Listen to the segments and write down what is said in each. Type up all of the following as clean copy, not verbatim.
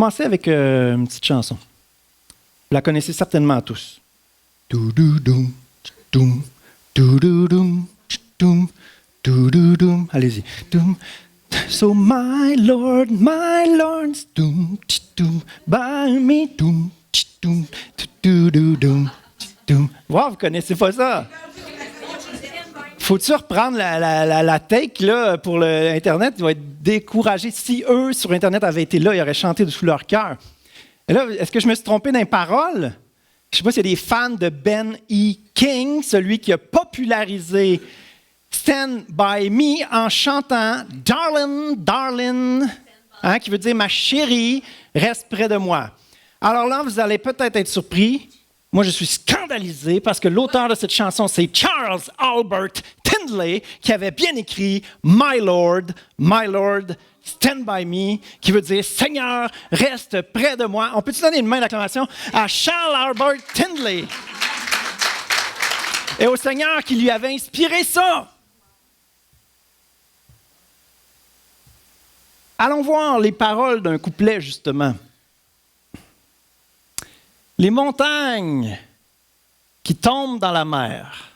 commencer avec une petite chanson. Vous la connaissez certainement tous. Allez-y. So my Lord, by me, wow, vous connaissez pas ça? Faut-tu reprendre la take là, pour l'Internet? Ils vont être découragés. Si eux, sur Internet, avaient été là, ils auraient chanté sous leur cœur. Et là, est-ce que je me suis trompé dans les paroles? Je ne sais pas s'il y a des fans de Ben E. King, celui qui a popularisé Stand By Me en chantant « Darling, darling », qui veut dire « ma chérie, reste près de moi ». Alors là, vous allez peut-être être surpris. Moi, je suis scandalisé parce que l'auteur de cette chanson, c'est Charles Albert Tindley, qui avait bien écrit « My Lord, stand by me », qui veut dire « Seigneur, reste près de moi ». On peut-tu donner une main d'acclamation à Charles Albert Tindley et au Seigneur qui lui avait inspiré ça? Allons voir les paroles d'un couplet, justement. Les montagnes qui tombent dans la mer.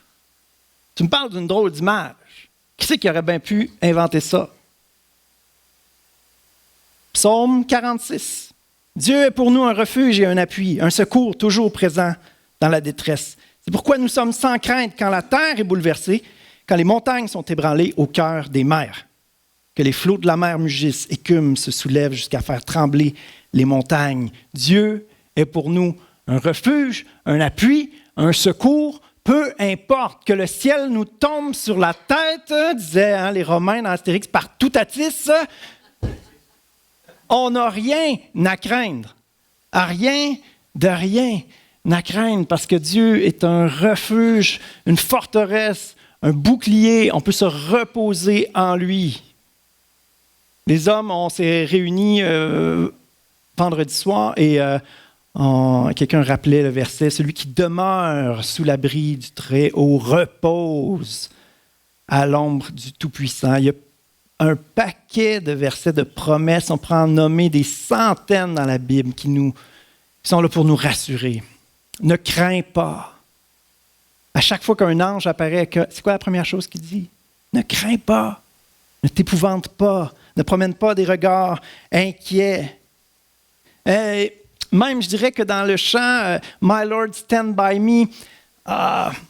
Tu me parles d'une drôle d'image. Qui c'est qui aurait bien pu inventer ça? Psaume 46. Dieu est pour nous un refuge et un appui, un secours toujours présent dans la détresse. C'est pourquoi nous sommes sans crainte quand la terre est bouleversée, quand les montagnes sont ébranlées au cœur des mers. Que les flots de la mer mugissent, écument, se soulèvent jusqu'à faire trembler les montagnes. Dieu est pour nous un refuge, un appui, un secours, peu importe que le ciel nous tombe sur la tête, disaient les Romains dans Astérix, par toutatis, on n'a rien à craindre. Rien de rien à craindre parce que Dieu est un refuge, une forteresse, un bouclier. On peut se reposer en lui. Les hommes, on s'est réunis vendredi soir et quelqu'un rappelait le verset, celui qui demeure sous l'abri du Très-Haut repose à l'ombre du Tout-Puissant. Il y a un paquet de versets de promesses, on peut en nommer des centaines dans la Bible qui sont là pour nous rassurer. Ne crains pas. À chaque fois qu'un ange apparaît, c'est quoi la première chose qu'il dit? Ne crains pas, ne t'épouvante pas. Ne promène pas des regards inquiets. Même, je dirais que dans le chant « My Lord, stand by me »,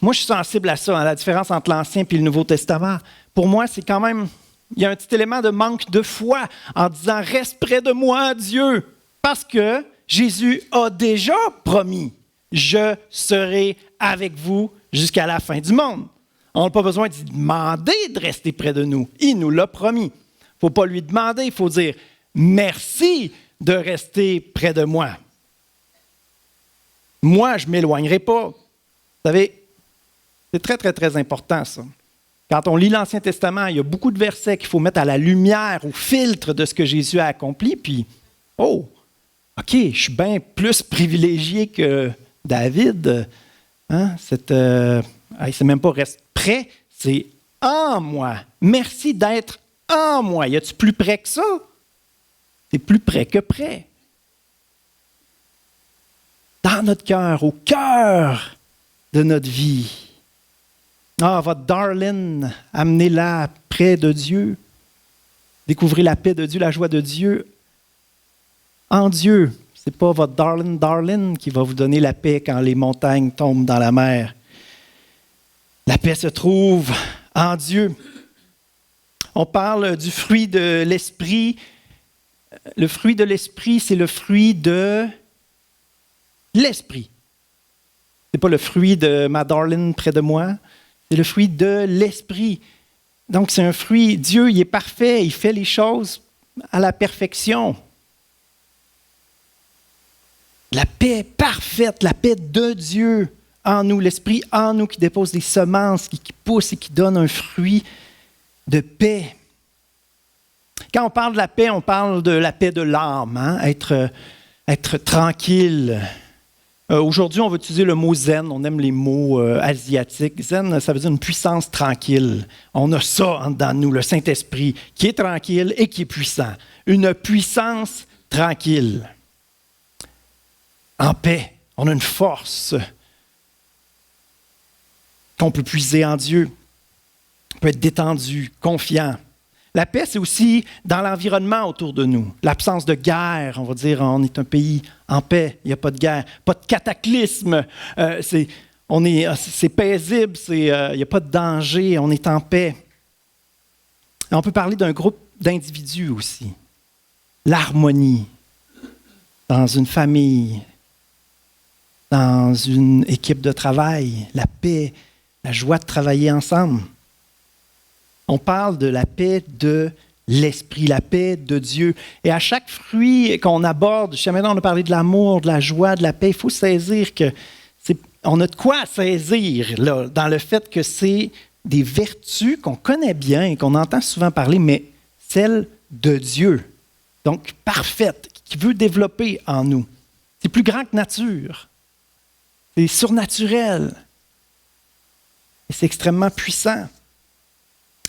moi, je suis sensible à ça, à la différence entre l'Ancien et le Nouveau Testament. Pour moi, c'est quand même, il y a un petit élément de manque de foi en disant « Reste près de moi, Dieu », parce que Jésus a déjà promis « Je serai avec vous jusqu'à la fin du monde ». On n'a pas besoin de lui demander de rester près de nous. Il nous l'a promis. Il ne faut pas lui demander, il faut dire « Merci de rester près de moi. Moi, je ne m'éloignerai pas. » Vous savez, c'est très, très, très important, ça. Quand on lit l'Ancien Testament, il y a beaucoup de versets qu'il faut mettre à la lumière, au filtre de ce que Jésus a accompli. Puis, oh, OK, je suis bien plus privilégié que David. C'est même pas « reste près », c'est « en moi ». Merci d'être en moi. Y a-tu plus près que ça? C'est plus près que près. Dans notre cœur, au cœur de notre vie. Votre darling, amenez-la près de Dieu. Découvrez la paix de Dieu, la joie de Dieu en Dieu. Ce n'est pas votre darling qui va vous donner la paix quand les montagnes tombent dans la mer. La paix se trouve en Dieu. On parle du fruit de l'esprit. Le fruit de l'esprit, c'est le fruit de l'esprit. Ce n'est pas le fruit de ma darling près de moi, c'est le fruit de l'esprit. Donc, c'est un fruit. Dieu, il est parfait, il fait les choses à la perfection. La paix parfaite, la paix de Dieu en nous, l'esprit en nous qui dépose des semences, qui pousse et qui donne un fruit de paix. Quand on parle de la paix, on parle de la paix de l'âme, être tranquille. Aujourd'hui, on va utiliser le mot zen. On aime les mots asiatiques. Zen, ça veut dire une puissance tranquille. On a ça en dedans de nous, le Saint-Esprit, qui est tranquille et qui est puissant. Une puissance tranquille. en paix. On a une force qu'on peut puiser en Dieu. On peut être détendu, confiant. La paix, c'est aussi dans l'environnement autour de nous. L'absence de guerre, on va dire, on est un pays en paix, il n'y a pas de guerre, pas de cataclysme, c'est paisible, il n'y a pas de danger, on est en paix. Et on peut parler d'un groupe d'individus aussi. L'harmonie dans une famille, dans une équipe de travail, la paix, la joie de travailler ensemble. On parle de la paix de l'esprit, la paix de Dieu. Et à chaque fruit qu'on aborde, jusqu'à maintenant on a parlé de l'amour, de la joie, de la paix, il faut saisir on a de quoi saisir là, dans le fait que c'est des vertus qu'on connaît bien et qu'on entend souvent parler, mais celles de Dieu. Donc parfaite, qui veut développer en nous. C'est plus grand que nature. C'est surnaturel. Et c'est extrêmement puissant.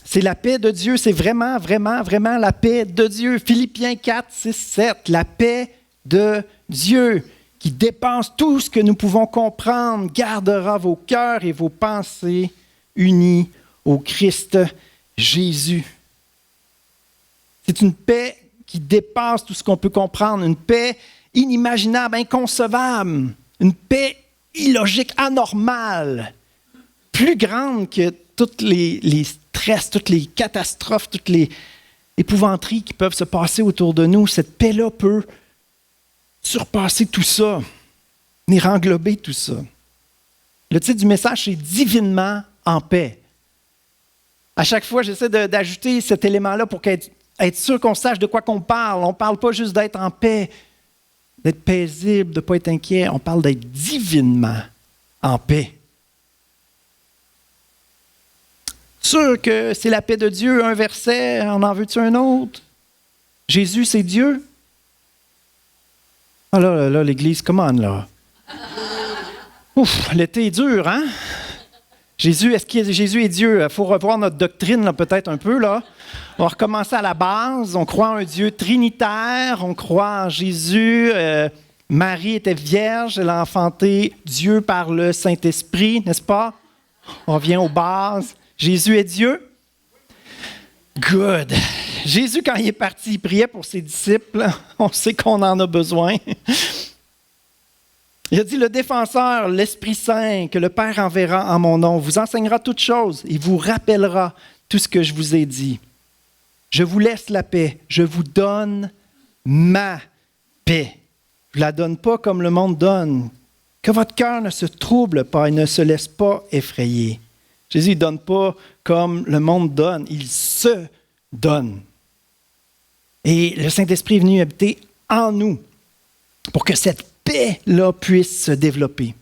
C'est la paix de Dieu, c'est vraiment, vraiment, vraiment la paix de Dieu. Philippiens 4, 6, 7, la paix de Dieu qui dépasse tout ce que nous pouvons comprendre, gardera vos cœurs et vos pensées unis au Christ Jésus. C'est une paix qui dépasse tout ce qu'on peut comprendre, une paix inimaginable, inconcevable, une paix illogique, anormale, plus grande que toutes les stress, toutes les catastrophes, toutes les épouvanteries qui peuvent se passer autour de nous. Cette paix-là peut surpasser tout ça, venir englober tout ça. Le titre du message, c'est « Divinement en paix ». À chaque fois, j'essaie d'ajouter cet élément-là pour être sûr qu'on sache de quoi qu'on parle. On ne parle pas juste d'être en paix, d'être paisible, de ne pas être inquiet. On parle d'être divinement en paix. Sûr que c'est la paix de Dieu, un verset, on en veut-tu un autre? Jésus, c'est Dieu? Ah là, l'Église, come on, là. Ouf, l'été est dur, hein? Est-ce que Jésus est Dieu? Il faut revoir notre doctrine, là, peut-être un peu, là. On va recommencer à la base. On croit en un Dieu trinitaire, on croit en Jésus. Marie était vierge, elle a enfanté Dieu par le Saint-Esprit, n'est-ce pas? On revient aux bases. Jésus est Dieu? Good. Jésus, quand il est parti, il priait pour ses disciples. On sait qu'on en a besoin. Il a dit, le défenseur, l'Esprit Saint, que le Père enverra en mon nom, vous enseignera toutes choses et vous rappellera tout ce que je vous ai dit. Je vous laisse la paix. Je vous donne ma paix. Je ne la donne pas comme le monde donne. Que votre cœur ne se trouble pas et ne se laisse pas effrayer. Jésus ne donne pas comme le monde donne, il se donne. Et le Saint-Esprit est venu habiter en nous pour que cette paix-là puisse se développer.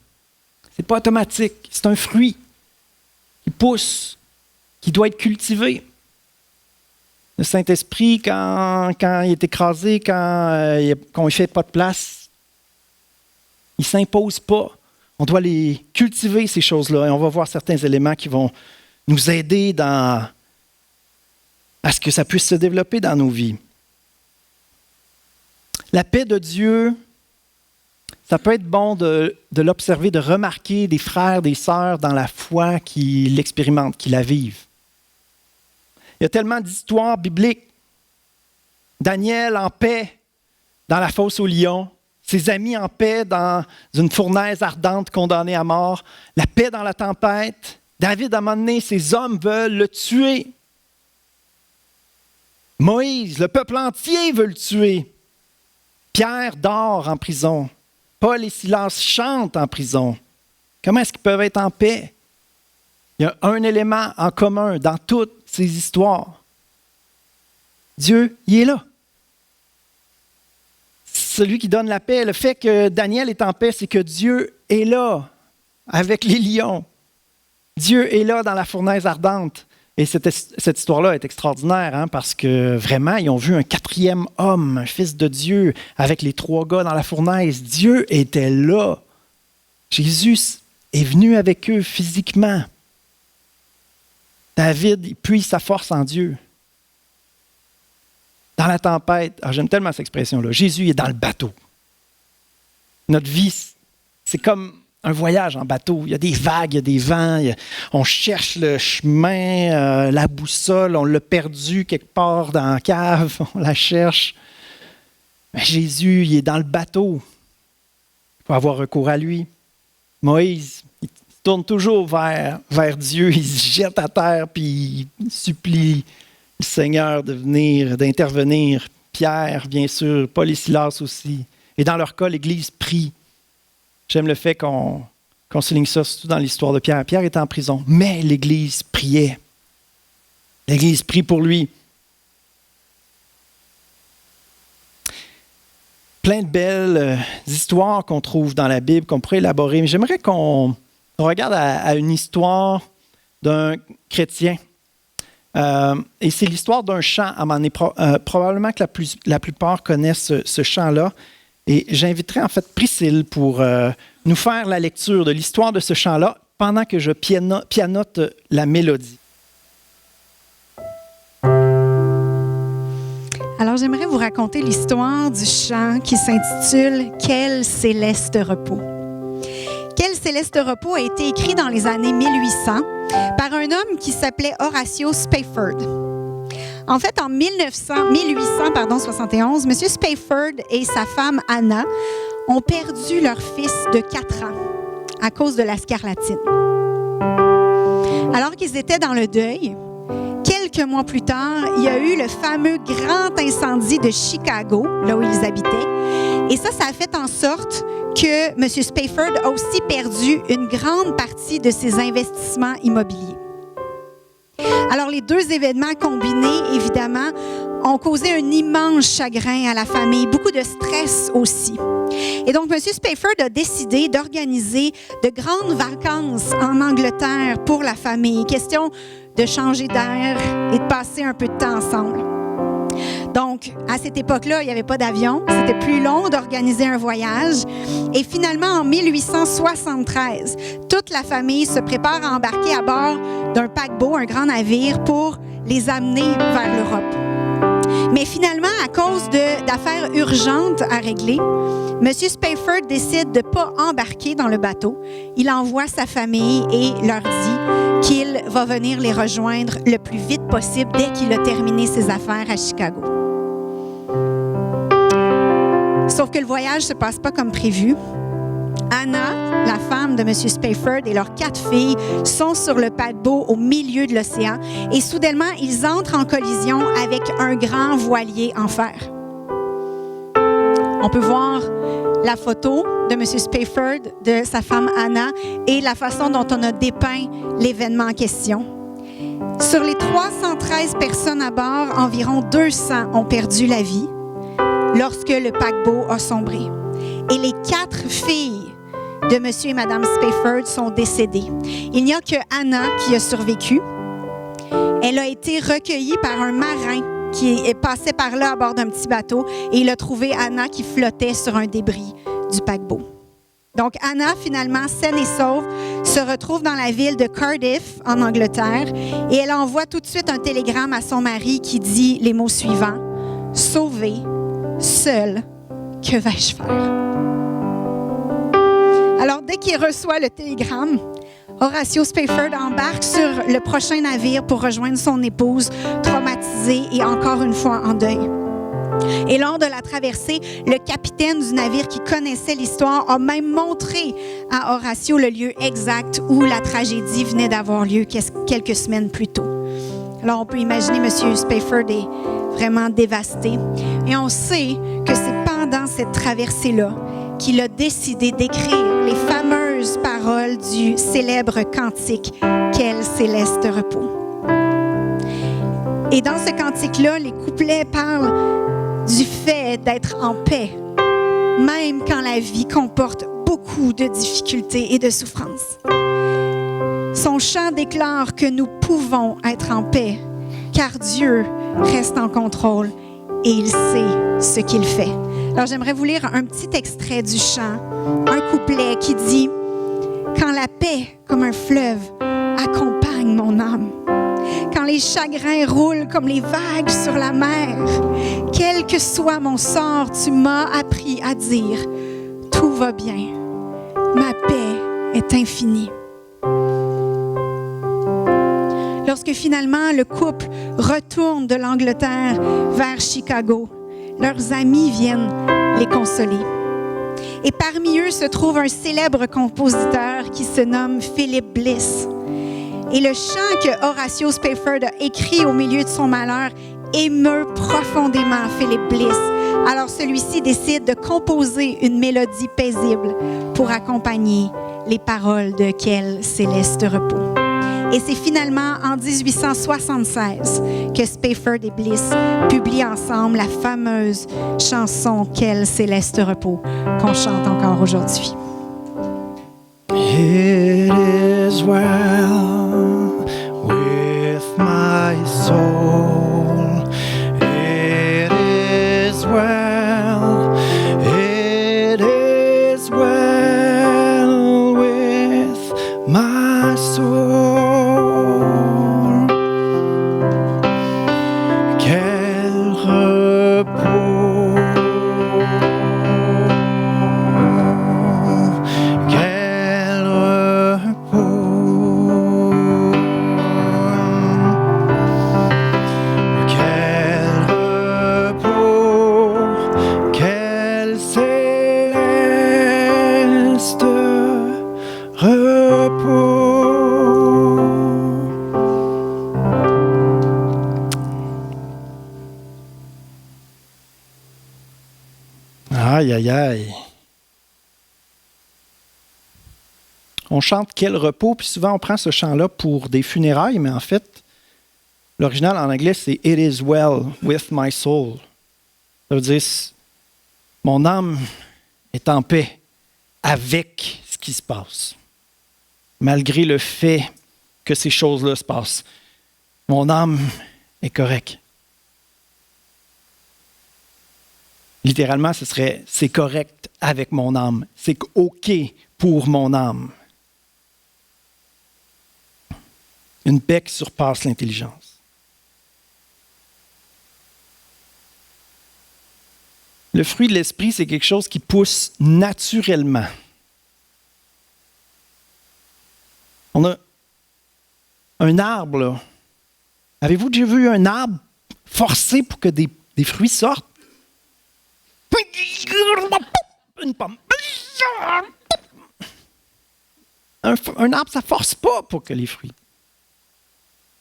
Ce n'est pas automatique, c'est un fruit qui pousse, qui doit être cultivé. Le Saint-Esprit, quand il est écrasé, quand on ne fait pas de place, il ne s'impose pas. On doit les cultiver, ces choses-là, et on va voir certains éléments qui vont nous aider à ce que ça puisse se développer dans nos vies. La paix de Dieu, ça peut être bon de l'observer, de remarquer des frères, des sœurs dans la foi qui l'expérimentent, qui la vivent. Il y a tellement d'histoires bibliques. Daniel en paix dans la fosse aux lions. Ses amis en paix dans une fournaise ardente condamnée à mort. La paix dans la tempête. David, à un moment donné, ses hommes veulent le tuer. Moïse, le peuple entier veut le tuer. Pierre dort en prison. Paul et Silas chantent en prison. Comment est-ce qu'ils peuvent être en paix? Il y a un élément en commun dans toutes ces histoires. Dieu, il est là. Celui qui donne la paix, le fait que Daniel est en paix, c'est que Dieu est là avec les lions. Dieu est là dans la fournaise ardente. Et cette histoire-là est extraordinaire, hein, parce que vraiment, ils ont vu un quatrième homme, un fils de Dieu, avec les 3 gars dans la fournaise. Dieu était là. Jésus est venu avec eux physiquement. David, il puise sa force en Dieu. Dans la tempête, j'aime tellement cette expression-là, Jésus est dans le bateau. Notre vie, c'est comme un voyage en bateau. Il y a des vagues, il y a des vents, on cherche le chemin, la boussole, on l'a perdue quelque part dans la cave, on la cherche. Mais Jésus, il est dans le bateau. Il faut avoir recours à lui. Moïse, il tourne toujours vers Dieu, il se jette à terre, puis il supplie le Seigneur d'intervenir. Pierre, bien sûr, Paul et Silas aussi. Et dans leur cas, l'Église prie. J'aime le fait qu'on souligne ça, surtout dans l'histoire de Pierre. Pierre était en prison, mais l'Église priait. L'Église prie pour lui. Plein de belles histoires qu'on trouve dans la Bible, qu'on pourrait élaborer. Mais j'aimerais qu'on regarde à une histoire d'un chrétien. Et c'est l'histoire d'un chant. À un moment donné, probablement que la plupart connaissent ce chant-là. Et j'inviterai en fait Priscille pour nous faire la lecture de l'histoire de ce chant-là pendant que je pianote la mélodie. Alors, j'aimerais vous raconter l'histoire du chant qui s'intitule « Quel céleste repos ». Quel céleste repos a été écrit dans les années 1800 par un homme qui s'appelait Horatio Spafford. En fait, en 1871, M. Spafford et sa femme Anna ont perdu leur fils de 4 ans à cause de la scarlatine. Alors qu'ils étaient dans le deuil, quelques mois plus tard, il y a eu le fameux grand incendie de Chicago, là où ils habitaient. Et ça a fait en sorte que M. Spafford a aussi perdu une grande partie de ses investissements immobiliers. Alors, les deux événements combinés, évidemment, ont causé un immense chagrin à la famille, beaucoup de stress aussi. Et donc, M. Spafford a décidé d'organiser de grandes vacances en Angleterre pour la famille. Question de changer d'air et de passer un peu de temps ensemble. Donc, à cette époque-là, il n'y avait pas d'avion. C'était plus long d'organiser un voyage. Et finalement, en 1873, toute la famille se prépare à embarquer à bord d'un paquebot, un grand navire, pour les amener vers l'Europe. Mais finalement, à cause d'affaires urgentes à régler, M. Spafford décide de ne pas embarquer dans le bateau. Il envoie sa famille et leur dit qu'il va venir les rejoindre le plus vite possible dès qu'il a terminé ses affaires à Chicago. Sauf que le voyage ne se passe pas comme prévu. Anna, la femme de M. Spafford, et leurs 4 filles sont sur le paquebot au milieu de l'océan et soudainement, ils entrent en collision avec un grand voilier en fer. On peut voir la photo de M. Spafford, de sa femme Anna et la façon dont on a dépeint l'événement en question. Sur les 313 personnes à bord, environ 200 ont perdu la vie lorsque le paquebot a sombré. Et les 4 filles de M. et Mme Spafford sont décédées. Il n'y a que Anna qui a survécu. Elle a été recueillie par un marin qui est passé par là à bord d'un petit bateau et il a trouvé Anna qui flottait sur un débris du paquebot. Donc Anna, finalement, saine et sauve, se retrouve dans la ville de Cardiff, en Angleterre, et elle envoie tout de suite un télégramme à son mari qui dit les mots suivants: « Sauvée, seule, que vais-je faire? » Alors, dès qu'il reçoit le télégramme, Horatio Spafford embarque sur le prochain navire pour rejoindre son épouse, traumatisée et encore une fois en deuil. Et lors de la traversée, le capitaine du navire qui connaissait l'histoire a même montré à Horatio le lieu exact où la tragédie venait d'avoir lieu quelques semaines plus tôt. Alors, on peut imaginer M. Spafford est vraiment dévasté. Et on sait que c'est pendant cette traversée-là qu'il a décidé d'écrire les fameuses paroles du célèbre cantique « Quel céleste repos ». Et dans ce cantique-là, les couplets parlent du fait d'être en paix, même quand la vie comporte beaucoup de difficultés et de souffrances. Son chant déclare que nous pouvons être en paix, car Dieu reste en contrôle et il sait ce qu'il fait. Alors, j'aimerais vous lire un petit extrait du chant, un couplet qui dit « Quand la paix, comme un fleuve, accompagne mon âme, quand les chagrins roulent comme les vagues sur la mer, quel que soit mon sort, tu m'as appris à dire « Tout va bien. Ma paix est infinie. Lorsque finalement le couple retourne de l'Angleterre vers Chicago, leurs amis viennent les consoler. Et parmi eux se trouve un célèbre compositeur qui se nomme Philip Bliss. Et le chant que Horatio Spafford a écrit au milieu de son malheur émeut profondément Philip Bliss. Alors celui-ci décide de composer une mélodie paisible pour accompagner les paroles de « Quel céleste repos ». Et c'est finalement en 1876 que Spafford et Bliss publient ensemble la fameuse chanson « Quel céleste repos » qu'on chante encore aujourd'hui. It is well with my soul. It is well. It is well with my soul. Quel repos. Aïe, aïe, aïe. On chante quel repos, puis souvent on prend ce chant-là pour des funérailles, mais en fait, l'original en anglais, c'est « It is well with my soul ». Ça veut dire « Mon âme est en paix avec ce qui se passe, malgré le fait que ces choses-là se passent. Mon âme est correcte. » Littéralement, ce serait « c'est correct avec mon âme », c'est OK pour mon âme. Une paix qui surpasse l'intelligence. Le fruit de l'esprit, c'est quelque chose qui pousse naturellement. On a un arbre, là. Avez-vous déjà vu un arbre forcé pour que des fruits sortent? Une pomme. Un arbre, ça ne force pas pour que les fruits.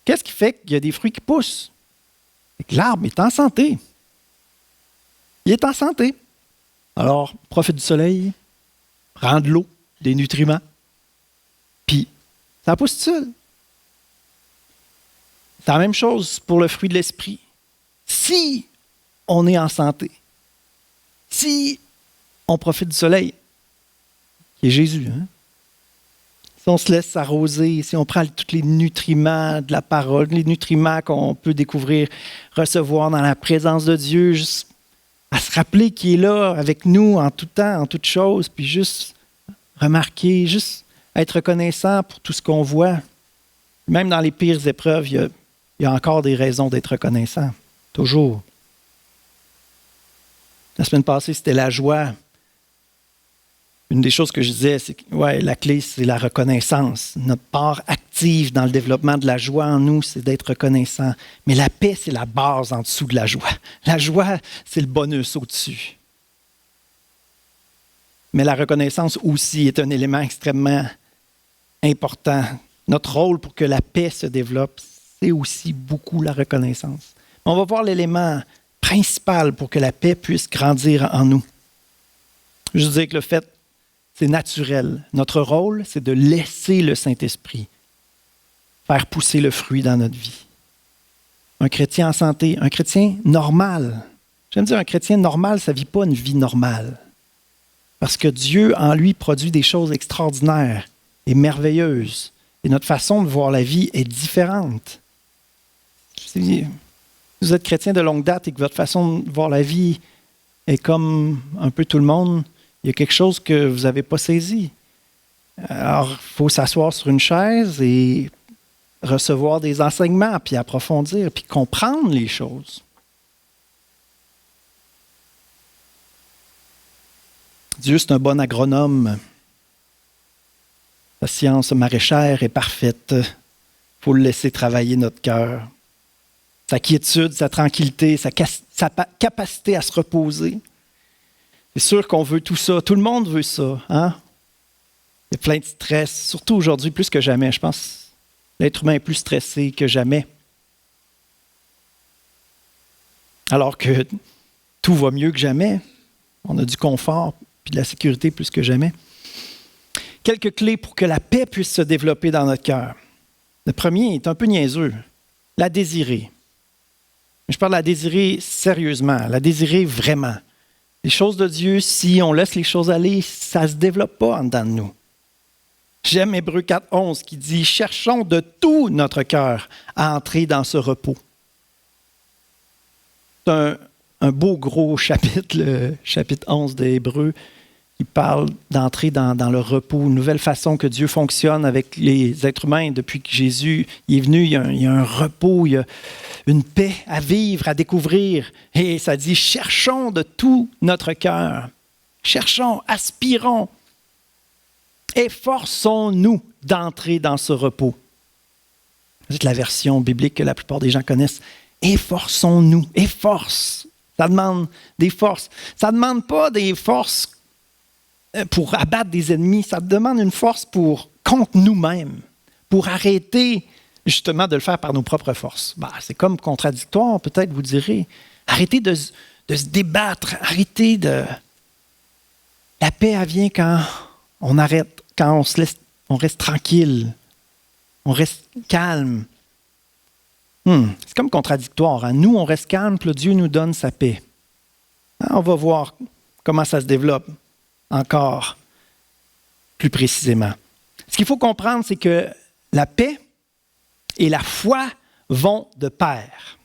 Qu'est-ce qui fait qu'il y a des fruits qui poussent? C'est que l'arbre est en santé. Il est en santé. Alors, profite du soleil, prends de l'eau, des nutriments, puis ça pousse tout seul. C'est la même chose pour le fruit de l'esprit. Si on est en santé, si on profite du soleil, qui est Jésus, hein? Si on se laisse arroser, si on prend tous les nutriments de la parole, les nutriments qu'on peut découvrir, recevoir dans la présence de Dieu, juste à se rappeler qu'il est là avec nous en tout temps, en toutes choses, puis juste remarquer, juste être reconnaissant pour tout ce qu'on voit. Même dans les pires épreuves, il y a encore des raisons d'être reconnaissant. Toujours. La semaine passée, c'était la joie. Une des choses que je disais, c'est que la clé, c'est la reconnaissance. Notre part active dans le développement de la joie en nous, c'est d'être reconnaissant. Mais la paix, c'est la base en dessous de la joie. La joie, c'est le bonus au-dessus. Mais la reconnaissance aussi est un élément extrêmement important. Notre rôle pour que la paix se développe, c'est aussi beaucoup la reconnaissance. On va voir l'élément principal pour que la paix puisse grandir en nous. Je veux dire que le fait, c'est naturel. Notre rôle, c'est de laisser le Saint-Esprit faire pousser le fruit dans notre vie. Un chrétien en santé, un chrétien normal. J'aime dire, un chrétien normal, ça ne vit pas une vie normale. Parce que Dieu, en lui, produit des choses extraordinaires et merveilleuses. Et notre façon de voir la vie est différente. Si vous êtes chrétien de longue date et que votre façon de voir la vie est comme un peu tout le monde, il y a quelque chose que vous n'avez pas saisi. Alors, il faut s'asseoir sur une chaise et recevoir des enseignements, puis approfondir, puis comprendre les choses. Dieu, c'est un bon agronome. Sa science maraîchère est parfaite. Il faut le laisser travailler notre cœur. Sa quiétude, sa tranquillité, sa capacité à se reposer. C'est sûr qu'on veut tout ça. Tout le monde veut ça. Hein? Il y a plein de stress, surtout aujourd'hui, plus que jamais. Je pense que l'être humain est plus stressé que jamais. Alors que tout va mieux que jamais. On a du confort et de la sécurité plus que jamais. Quelques clés pour que la paix puisse se développer dans notre cœur. Le premier est un peu niaiseux. La désirer. Je parle de la désirer sérieusement, la désirer vraiment. Les choses de Dieu, si on laisse les choses aller, ça ne se développe pas en dedans de nous. J'aime Hébreux 4:11 qui dit « Cherchons de tout notre cœur à entrer dans ce repos ». C'est un beau gros chapitre, le chapitre 11 de Hébreux, qui parle d'entrer dans le repos, une nouvelle façon que Dieu fonctionne avec les êtres humains. Depuis que Jésus est venu, il y a un repos, il y a une paix à vivre, à découvrir. Et ça dit, cherchons de tout notre cœur. Cherchons, aspirons. Efforçons-nous d'entrer dans ce repos. C'est la version biblique que la plupart des gens connaissent. Efforçons-nous. Efforce. Ça demande des forces. Ça ne demande pas des forces pour abattre des ennemis. Ça demande une force contre nous-mêmes, pour arrêter justement de le faire par nos propres forces. C'est comme contradictoire, peut-être, vous direz. Arrêtez de se débattre. Arrêtez de... La paix, elle vient quand on arrête, quand on reste tranquille, on reste calme. C'est comme contradictoire. Hein? Nous, on reste calme, puis Dieu nous donne sa paix. On va voir comment ça se développe encore plus précisément. Ce qu'il faut comprendre, c'est que la paix et la foi vont de pair.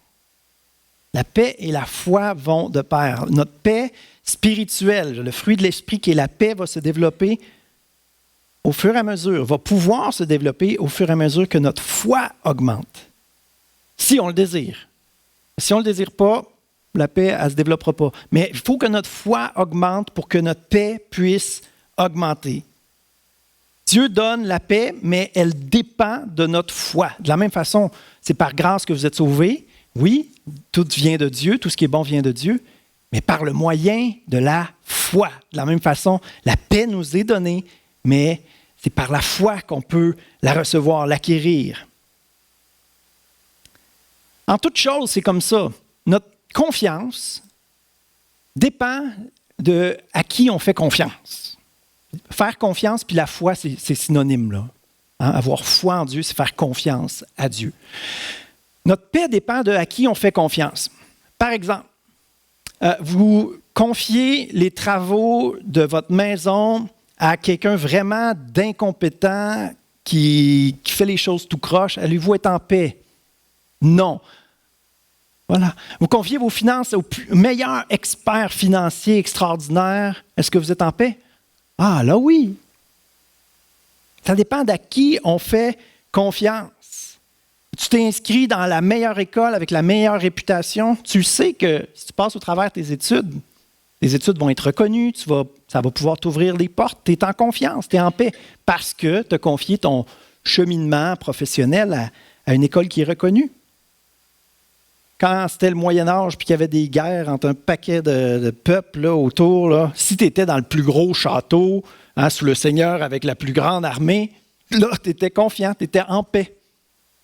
La paix et la foi vont de pair. Notre paix spirituelle, le fruit de l'esprit qui est la paix, va se développer au fur et à mesure, va pouvoir se développer au fur et à mesure que notre foi augmente. Si on le désire. Si on ne le désire pas, la paix, elle ne se développera pas. Mais il faut que notre foi augmente pour que notre paix puisse augmenter. Dieu donne la paix, mais elle dépend de notre foi. De la même façon, c'est par grâce que vous êtes sauvés. Oui, tout vient de Dieu, tout ce qui est bon vient de Dieu, mais par le moyen de la foi. De la même façon, la paix nous est donnée, mais c'est par la foi qu'on peut la recevoir, l'acquérir. En toute chose, c'est comme ça. Notre confiance dépend de à qui on fait confiance. Faire confiance puis la foi, c'est synonyme, là. Hein? Avoir foi en Dieu, c'est faire confiance à Dieu. Notre paix dépend de à qui on fait confiance. Par exemple, vous confiez les travaux de votre maison à quelqu'un vraiment d'incompétent qui fait les choses tout croche. Allez-vous être en paix? Non. Voilà. Vous confiez vos finances au meilleur expert financier extraordinaire. Est-ce que vous êtes en paix? Ah, là oui. Ça dépend d'à qui on fait confiance. Tu t'es inscrit dans la meilleure école avec la meilleure réputation. Tu sais que si tu passes au travers tes études vont être reconnues, ça va pouvoir t'ouvrir les portes. Tu es en confiance, tu es en paix parce que tu as confié ton cheminement professionnel à une école qui est reconnue. Quand c'était le Moyen-Âge puis qu'il y avait des guerres entre un paquet de peuples là, autour, là, si tu étais dans le plus gros château, sous le Seigneur avec la plus grande armée, là, tu étais confiant, tu étais en paix.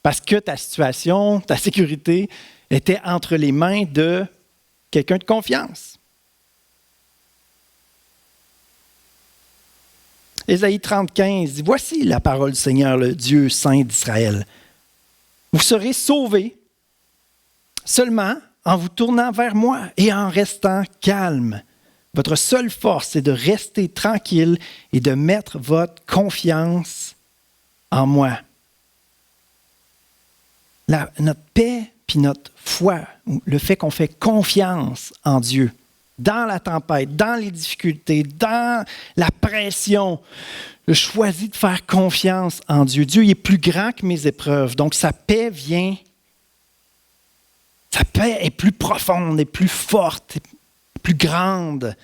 Parce que ta situation, ta sécurité était entre les mains de quelqu'un de confiance. Ésaïe 30:15 dit « Voici la parole du Seigneur, le Dieu saint d'Israël. Vous serez sauvés seulement en vous tournant vers moi et en restant calme. Votre seule force, c'est de rester tranquille et de mettre votre confiance en moi. » Notre paix puis notre foi, le fait qu'on fait confiance en Dieu, dans la tempête, dans les difficultés, dans la pression, je choisis de faire confiance en Dieu. Dieu il est plus grand que mes épreuves, donc sa paix est plus profonde, est plus forte, est plus grande.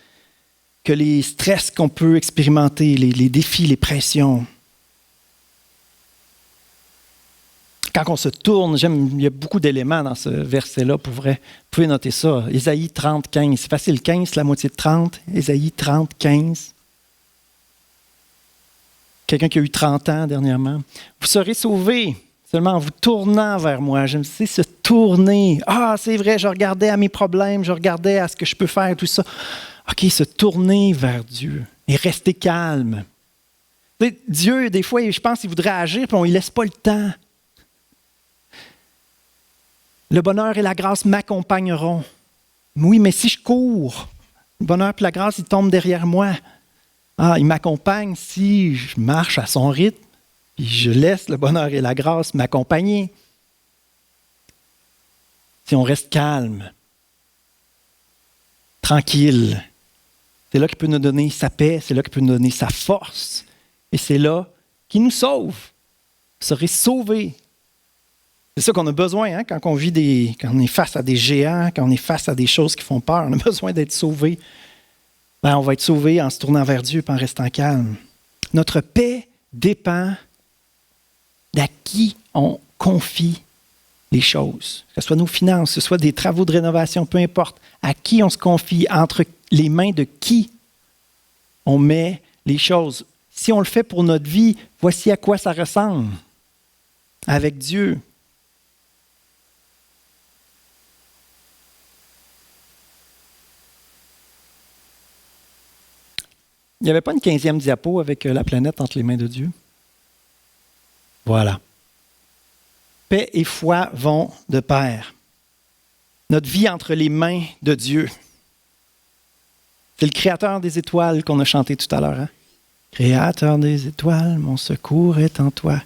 que les stress qu'on peut expérimenter, les défis, les pressions. Quand on se tourne, il y a beaucoup d'éléments dans ce verset-là, pour vrai. Vous pouvez noter ça. Ésaïe 30, 15. C'est facile, 15, c'est la moitié de 30. Ésaïe 30, 15. Quelqu'un qui a eu 30 ans dernièrement. Vous serez sauvés seulement en vous tournant vers moi. Je me sais se tourner. Ah, c'est vrai, je regardais à mes problèmes, je regardais à ce que je peux faire, tout ça. OK, se tourner vers Dieu et rester calme. Tu sais, Dieu, des fois, je pense qu'il voudrait agir, puis on ne lui laisse pas le temps. Le bonheur et la grâce m'accompagneront. Oui, mais si je cours, le bonheur et la grâce, ils tombent derrière moi. Ah, il m'accompagne si je marche à son rythme, puis je laisse le bonheur et la grâce m'accompagner. Si on reste calme, tranquille, c'est là qu'il peut nous donner sa paix, c'est là qu'il peut nous donner sa force. Et c'est là qu'il nous sauve. Vous serez sauvés. C'est ça qu'on a besoin quand on est face à des géants, quand on est face à des choses qui font peur. On a besoin d'être sauvés. On va être sauvés en se tournant vers Dieu et en restant calme. Notre paix dépend d'à qui on confie les choses. Que ce soit nos finances, que ce soit des travaux de rénovation, peu importe. À qui on se confie, entre les mains de qui on met les choses. Si on le fait pour notre vie, voici à quoi ça ressemble. Avec Dieu. Il n'y avait pas une 15e diapo avec la planète entre les mains de Dieu? Voilà. Paix et foi vont de pair. Notre vie entre les mains de Dieu. C'est le Créateur des étoiles qu'on a chanté tout à l'heure. Hein? Créateur des étoiles, mon secours est en toi.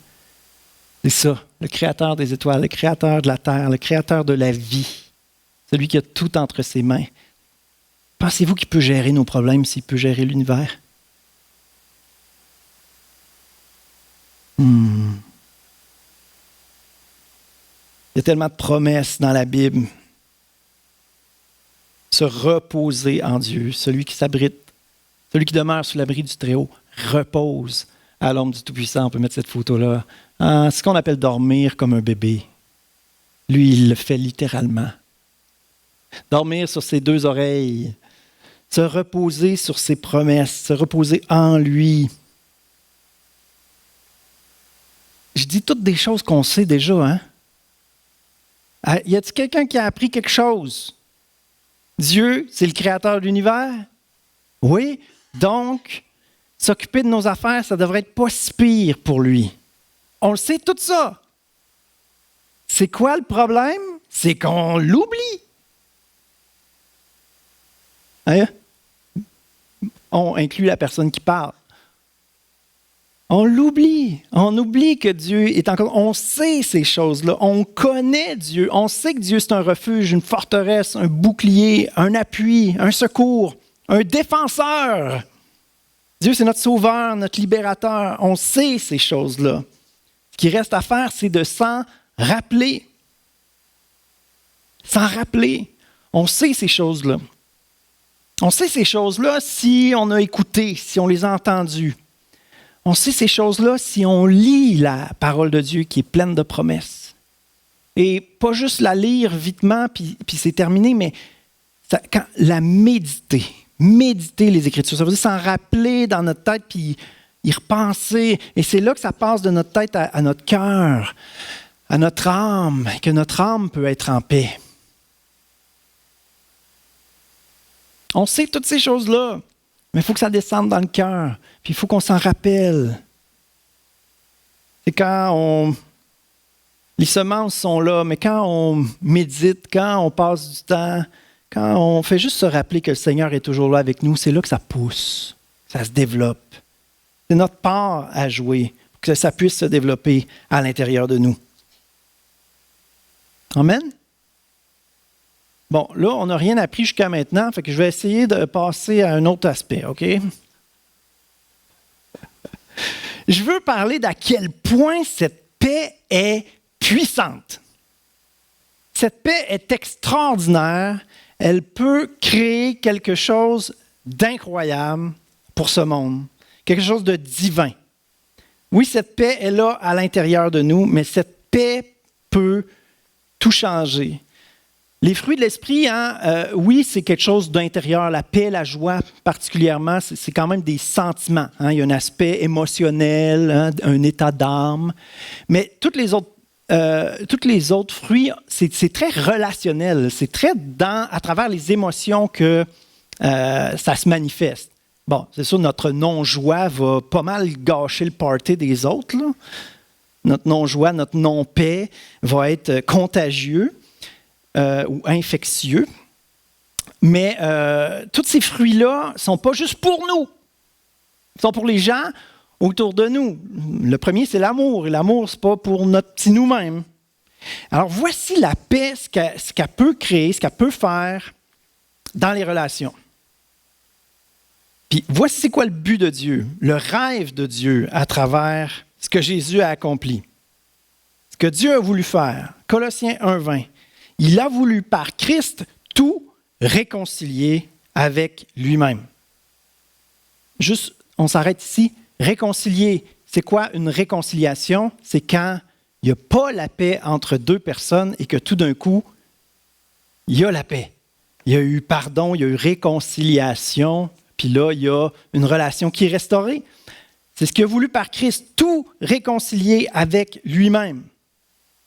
C'est ça, le Créateur des étoiles, le Créateur de la terre, le Créateur de la vie. Celui qui a tout entre ses mains. Pensez-vous qu'il peut gérer nos problèmes s'il peut gérer l'univers? Il y a tellement de promesses dans la Bible. Se reposer en Dieu, celui qui s'abrite, celui qui demeure sous l'abri du Très-Haut, repose à l'ombre du Tout-Puissant. On peut mettre cette photo-là. C'est ce qu'on appelle dormir comme un bébé. Lui, il le fait littéralement. Dormir sur ses deux oreilles, se reposer sur ses promesses, se reposer en lui. Je dis toutes des choses qu'on sait déjà, hein? Y a-t-il quelqu'un qui a appris quelque chose? Dieu, c'est le créateur de l'univers? Oui, donc, s'occuper de nos affaires, ça devrait être pas si pire pour lui. On le sait tout ça. C'est quoi le problème? C'est qu'on l'oublie. Hein? On inclut la personne qui parle. On l'oublie. On oublie que Dieu est encore... On sait ces choses-là. On connaît Dieu. On sait que Dieu, c'est un refuge, une forteresse, un bouclier, un appui, un secours, un défenseur. Dieu, c'est notre sauveur, notre libérateur. On sait ces choses-là. Ce qui reste à faire, c'est de s'en rappeler. S'en rappeler. On sait ces choses-là. On sait ces choses-là si on a écouté, si on les a entendues. On sait ces choses-là si on lit la parole de Dieu qui est pleine de promesses. Et pas juste la lire vitement, puis c'est terminé, mais la méditer. Méditer les Écritures. Ça veut dire s'en rappeler dans notre tête, puis y repenser. Et c'est là que ça passe de notre tête à notre cœur, à notre âme, et que notre âme peut être en paix. On sait toutes ces choses-là, mais il faut que ça descende dans le cœur, puis il faut qu'on s'en rappelle. C'est quand les semences sont là, mais quand on médite, quand on passe du temps, quand on fait juste se rappeler que le Seigneur est toujours là avec nous, c'est là que ça pousse, ça se développe. C'est notre part à jouer pour que ça puisse se développer à l'intérieur de nous. Amen? Bon, là, on n'a rien appris jusqu'à maintenant, fait que je vais essayer de passer à un autre aspect, OK? Je veux parler d'à quel point cette paix est puissante. Cette paix est extraordinaire. Elle peut créer quelque chose d'incroyable pour ce monde, quelque chose de divin. Oui, cette paix est là à l'intérieur de nous, mais cette paix peut tout changer. Les fruits de l'esprit, oui, c'est quelque chose d'intérieur. La paix, la joie particulièrement, c'est quand même des sentiments. Il y a un aspect émotionnel, un état d'âme. Mais tous les autres fruits, c'est très relationnel. C'est très à travers les émotions que ça se manifeste. Bon, c'est sûr, notre non-joie va pas mal gâcher le party des autres, là. Notre non-joie, notre non-paix va être contagieux ou infectieux. Mais tous ces fruits-là ne sont pas juste pour nous. Ils sont pour les gens autour de nous. Le premier, c'est l'amour. Et l'amour, ce n'est pas pour notre petit nous-mêmes. Alors, voici la paix, ce qu'elle peut créer, ce qu'elle peut faire dans les relations. Puis, voici c'est quoi le but de Dieu, le rêve de Dieu à travers ce que Jésus a accompli. Ce que Dieu a voulu faire. Colossiens 1:20. Il a voulu par Christ tout réconcilier avec lui-même. Juste, on s'arrête ici. Réconcilier, c'est quoi une réconciliation? C'est quand il n'y a pas la paix entre deux personnes et que tout d'un coup, il y a la paix. Il y a eu pardon, il y a eu réconciliation, puis là, il y a une relation qui est restaurée. C'est ce qu'il a voulu par Christ, tout réconcilier avec lui-même.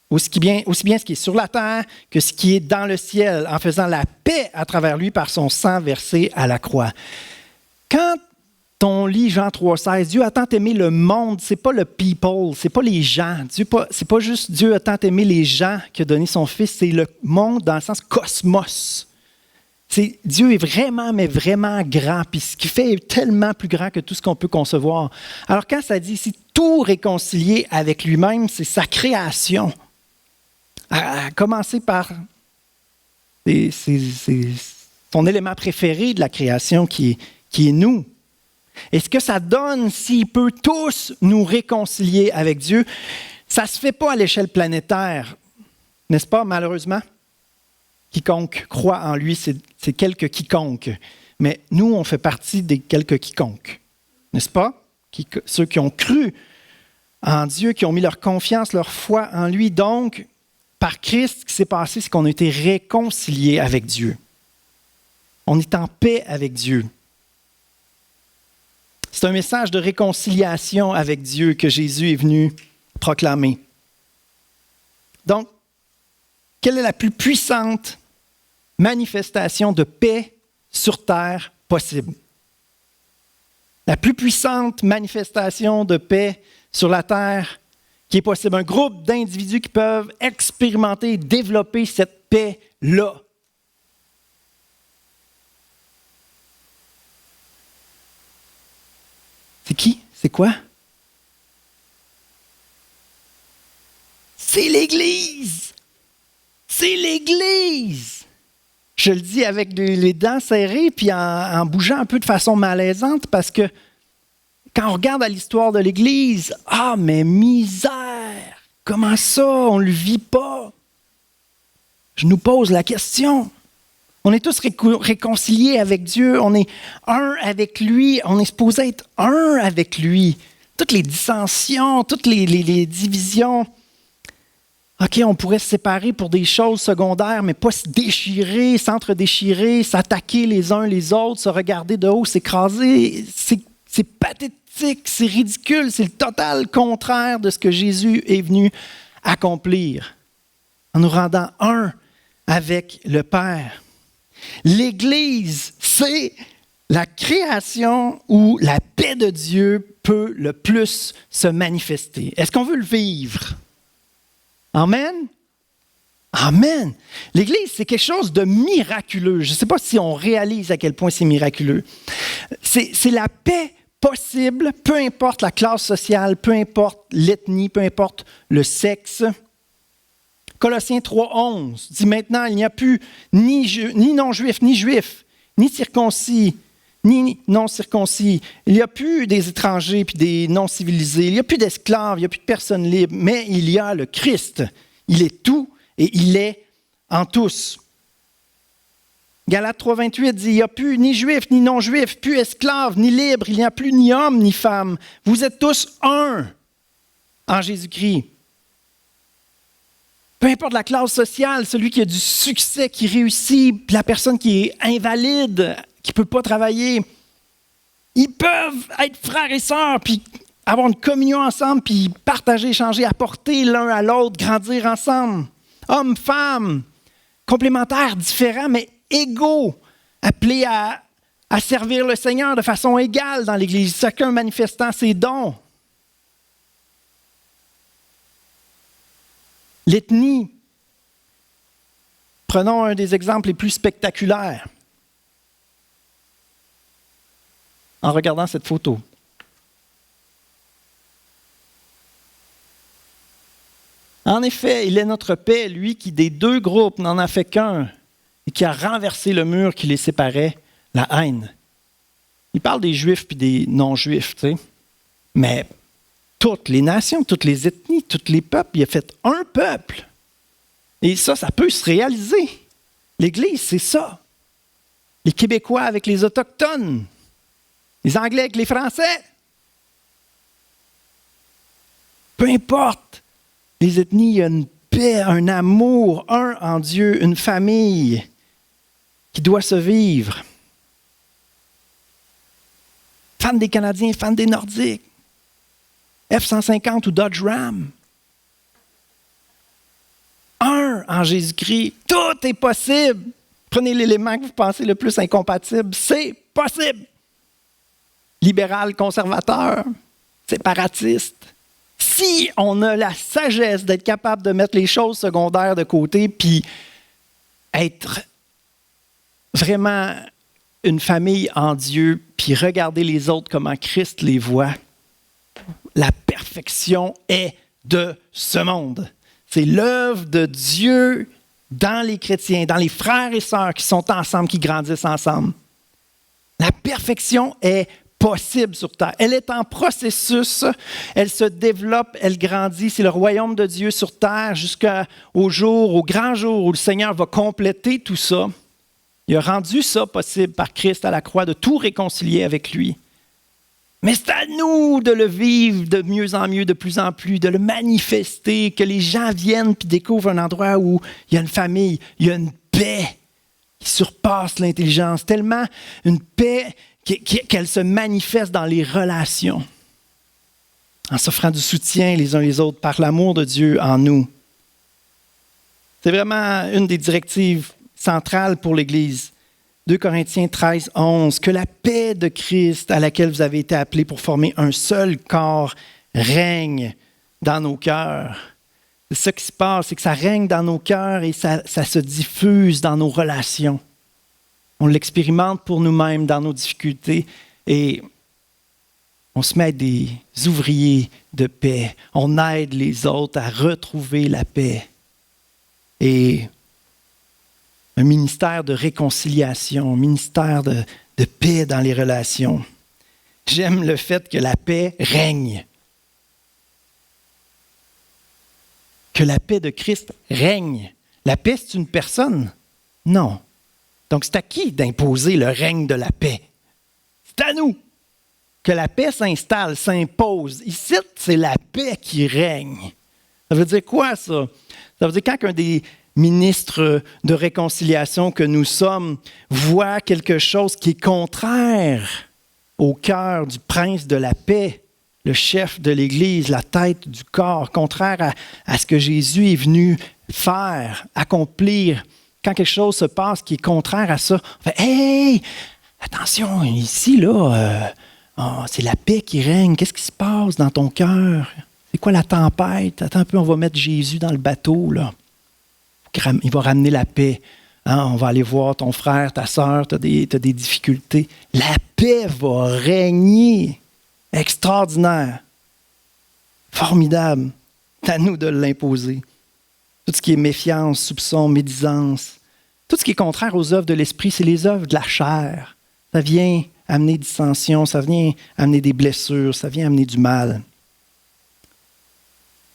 Aussi bien ce qui est sur la terre que ce qui est dans le ciel, en faisant la paix à travers lui par son sang versé à la croix. Quand on lit Jean 3,16, Dieu a tant aimé le monde, c'est pas le people, c'est pas les gens. C'est pas juste Dieu a tant aimé les gens qui a donné son Fils, c'est le monde dans le sens cosmos. Dieu est vraiment, mais vraiment grand, puis ce qu'il fait est tellement plus grand que tout ce qu'on peut concevoir. Alors quand ça dit ici tout réconcilier avec lui-même, c'est sa création. À commencer par son élément préféré de la création qui est nous. Et ce que ça donne s'il peut tous nous réconcilier avec Dieu, ça ne se fait pas à l'échelle planétaire, n'est-ce pas, malheureusement? Quiconque croit en lui, c'est quelques quiconques. Mais nous, on fait partie des quelques quiconques, n'est-ce pas? Ceux qui ont cru en Dieu, qui ont mis leur confiance, leur foi en lui. Donc, par Christ, ce qui s'est passé, c'est qu'on a été réconciliés avec Dieu. On est en paix avec Dieu. C'est un message de réconciliation avec Dieu que Jésus est venu proclamer. Donc, quelle est la plus puissante manifestation de paix sur terre possible? La plus puissante manifestation de paix sur la terre qui est possible. Un groupe d'individus qui peuvent expérimenter et développer cette paix-là. C'est qui? C'est quoi? C'est l'Église! C'est l'Église! Je le dis avec les dents serrées puis en bougeant un peu de façon malaisante parce que quand on regarde à l'histoire de l'Église, mais misère! Comment ça? On ne le vit pas? Je nous pose la question. On est tous réconciliés avec Dieu. On est un avec lui. On est supposé être un avec lui. Toutes les dissensions, toutes les divisions. OK, on pourrait se séparer pour des choses secondaires, mais pas se déchirer, s'entre-déchirer, s'attaquer les uns les autres, se regarder de haut, s'écraser. C'est pathétique, c'est ridicule, c'est le total contraire de ce que Jésus est venu accomplir en nous rendant un avec le Père. L'Église, c'est la création où la paix de Dieu peut le plus se manifester. Est-ce qu'on veut le vivre? Amen? Amen! L'Église, c'est quelque chose de miraculeux. Je ne sais pas si on réalise à quel point c'est miraculeux. C'est la paix possible, peu importe la classe sociale, peu importe l'ethnie, peu importe le sexe. Colossiens 3,11 dit maintenant, il n'y a plus ni non-juif, ni juif, ni circoncis, ni non-circoncis. Il n'y a plus des étrangers puis des non-civilisés. Il n'y a plus d'esclaves, il n'y a plus de personnes libres, mais il y a le Christ. Il est tout et il est en tous. Galates 3,28 dit, il n'y a plus ni juif, ni non-juif, plus esclave, ni libre, il n'y a plus ni homme, ni femme. Vous êtes tous un en Jésus-Christ. Peu importe la classe sociale, celui qui a du succès, qui réussit, puis la personne qui est invalide, qui ne peut pas travailler, ils peuvent être frères et sœurs, puis avoir une communion ensemble, puis partager, échanger, apporter l'un à l'autre, grandir ensemble. Hommes, femmes, complémentaires, différents, mais égaux, appelés à servir le Seigneur de façon égale dans l'Église, chacun manifestant ses dons. L'ethnie, prenons un des exemples les plus spectaculaires en regardant cette photo. En effet, il est notre paix, lui qui des deux groupes n'en a fait qu'un et qui a renversé le mur qui les séparait, la haine. Il parle des Juifs puis des non-Juifs, tu sais, mais toutes les nations, toutes les ethnies, tous les peuples, il a fait un peuple. Et ça peut se réaliser. L'Église, c'est ça. Les Québécois avec les Autochtones, les Anglais avec les Français. Peu importe les ethnies, il y a une paix, un amour, un en Dieu, une famille qui doit se vivre. Fans des Canadiens, fans des Nordiques, F-150 ou Dodge Ram. Un en Jésus-Christ, tout est possible. Prenez l'élément que vous pensez le plus incompatible, c'est possible. Libéral, conservateur, séparatiste. Si on a la sagesse d'être capable de mettre les choses secondaires de côté, puis être vraiment une famille en Dieu, puis regarder les autres comment Christ les voit, la perfection est de ce monde. C'est l'œuvre de Dieu dans les chrétiens, dans les frères et sœurs qui sont ensemble, qui grandissent ensemble. La perfection est possible sur terre. Elle est en processus, elle se développe, elle grandit. C'est le royaume de Dieu sur terre jusqu'au jour, au grand jour où le Seigneur va compléter tout ça. Il a rendu ça possible par Christ à la croix, de tout réconcilier avec lui. Mais c'est à nous de le vivre de mieux en mieux, de plus en plus, de le manifester, que les gens viennent et découvrent un endroit où il y a une famille, il y a une paix qui surpasse l'intelligence, tellement une paix qu'elle se manifeste dans les relations, en s'offrant du soutien les uns les autres par l'amour de Dieu en nous. C'est vraiment une des directives centrales pour l'Église. 2 Corinthiens 13, 11, que la paix de Christ à laquelle vous avez été appelés pour former un seul corps règne dans nos cœurs. C'est ça qui se passe, c'est que ça règne dans nos cœurs et ça se diffuse dans nos relations. On l'expérimente pour nous-mêmes dans nos difficultés et on se met à être des ouvriers de paix. On aide les autres à retrouver la paix. Et un ministère de réconciliation, un ministère de paix dans les relations. J'aime le fait que la paix règne. Que la paix de Christ règne. La paix, c'est une personne? Non. Donc, c'est à qui d'imposer le règne de la paix? C'est à nous. Que la paix s'installe, s'impose. Ici, c'est la paix qui règne. Ça veut dire quoi, ça? Ça veut dire quand un des ministres de réconciliation que nous sommes voit quelque chose qui est contraire au cœur du prince de la paix, le chef de l'Église, la tête du corps, contraire à ce que Jésus est venu faire, accomplir. Quand quelque chose se passe qui est contraire à ça, on fait « Hey, attention, ici, là, c'est la paix qui règne. Qu'est-ce qui se passe dans ton cœur? C'est quoi la tempête? Attends un peu, on va mettre Jésus dans le bateau, là. Il va ramener la paix. Hein? On va aller voir ton frère, ta sœur, tu as des difficultés. La paix va régner. Extraordinaire. Formidable. C'est à nous de l'imposer. Tout ce qui est méfiance, soupçon, médisance, tout ce qui est contraire aux œuvres de l'esprit, c'est les œuvres de la chair. Ça vient amener dissension, ça vient amener des blessures, ça vient amener du mal.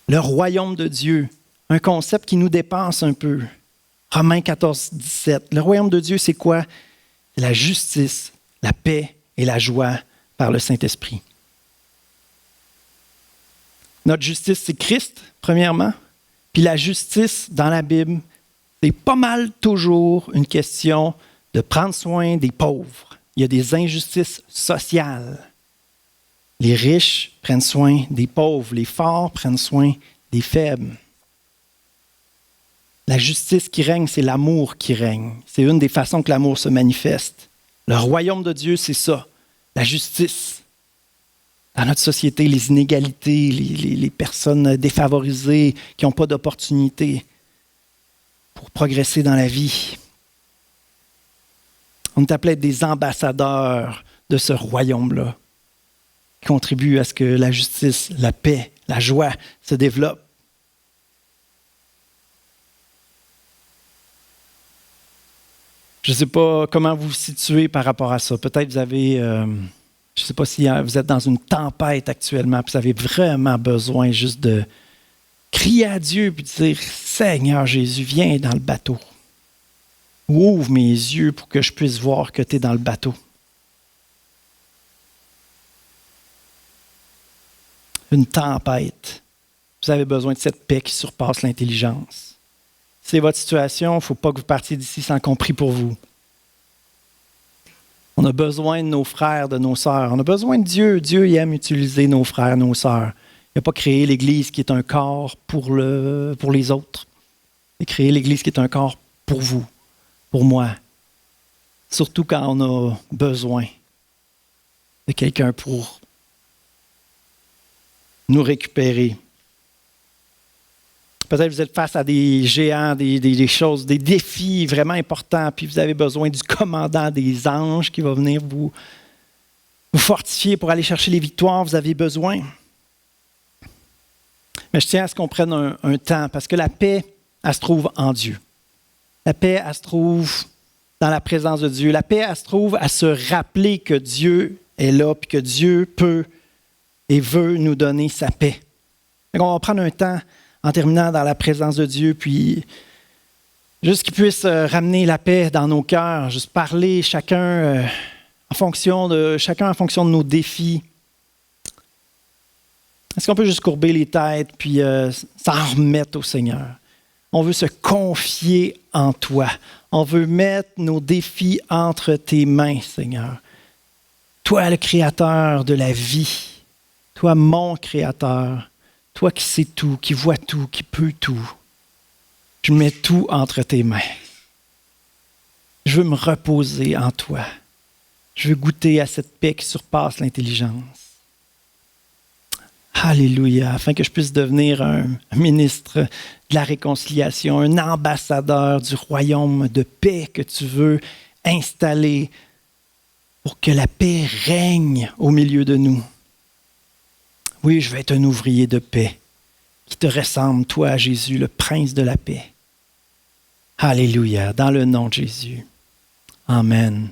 Le royaume de Dieu, un concept qui nous dépasse un peu. Romains 14, 17. Le royaume de Dieu, c'est quoi? C'est la justice, la paix et la joie par le Saint-Esprit. Notre justice, c'est Christ, premièrement. Puis la justice dans la Bible, c'est pas mal toujours une question de prendre soin des pauvres. Il y a des injustices sociales. Les riches prennent soin des pauvres, les forts prennent soin des faibles. La justice qui règne, c'est l'amour qui règne. C'est une des façons que l'amour se manifeste. Le royaume de Dieu, c'est ça, la justice. Dans notre société, les inégalités, les personnes défavorisées qui n'ont pas d'opportunité pour progresser dans la vie. On est appelé des ambassadeurs de ce royaume-là, qui contribuent à ce que la justice, la paix, la joie se développent. Je ne sais pas comment vous vous situez par rapport à ça. Peut-être vous avez, je ne sais pas si vous êtes dans une tempête actuellement, puis vous avez vraiment besoin juste de crier à Dieu puis de dire « Seigneur Jésus, viens dans le bateau. Ouvre mes yeux pour que je puisse voir que tu es dans le bateau. » Une tempête. Vous avez besoin de cette paix qui surpasse l'intelligence. Si c'est votre situation, il ne faut pas que vous partiez d'ici sans qu'on prie pour vous. On a besoin de nos frères, de nos sœurs. On a besoin de Dieu. Dieu il aime utiliser nos frères, nos sœurs. Il n'a pas créé l'Église qui est un corps pour les autres. Il a créé l'Église qui est un corps pour vous, pour moi. Surtout quand on a besoin de quelqu'un pour nous récupérer. Peut-être que vous êtes face à des géants, des choses, des défis vraiment importants, puis vous avez besoin du commandant des anges qui va venir vous fortifier pour aller chercher les victoires. Vous avez besoin. Mais je tiens à ce qu'on prenne un temps, parce que la paix, elle se trouve en Dieu. La paix, elle se trouve dans la présence de Dieu. La paix, elle se trouve à se rappeler que Dieu est là, puis que Dieu peut et veut nous donner sa paix. Donc on va prendre un temps en terminant dans la présence de Dieu, puis juste qu'il puisse ramener la paix dans nos cœurs, juste parler chacun en fonction de nos défis. Est-ce qu'on peut juste courber les têtes puis s'en remettre au Seigneur? On veut se confier en toi. On veut mettre nos défis entre tes mains, Seigneur. Toi, le Créateur de la vie. Toi, mon Créateur. Toi qui sais tout, qui vois tout, qui peut tout. Je mets tout entre tes mains. Je veux me reposer en toi. Je veux goûter à cette paix qui surpasse l'intelligence. Alléluia, afin que je puisse devenir un ministre de la réconciliation, un ambassadeur du royaume de paix que tu veux installer pour que la paix règne au milieu de nous. Oui, je vais être un ouvrier de paix qui te ressemble, toi, Jésus, le prince de la paix. Alléluia, dans le nom de Jésus. Amen.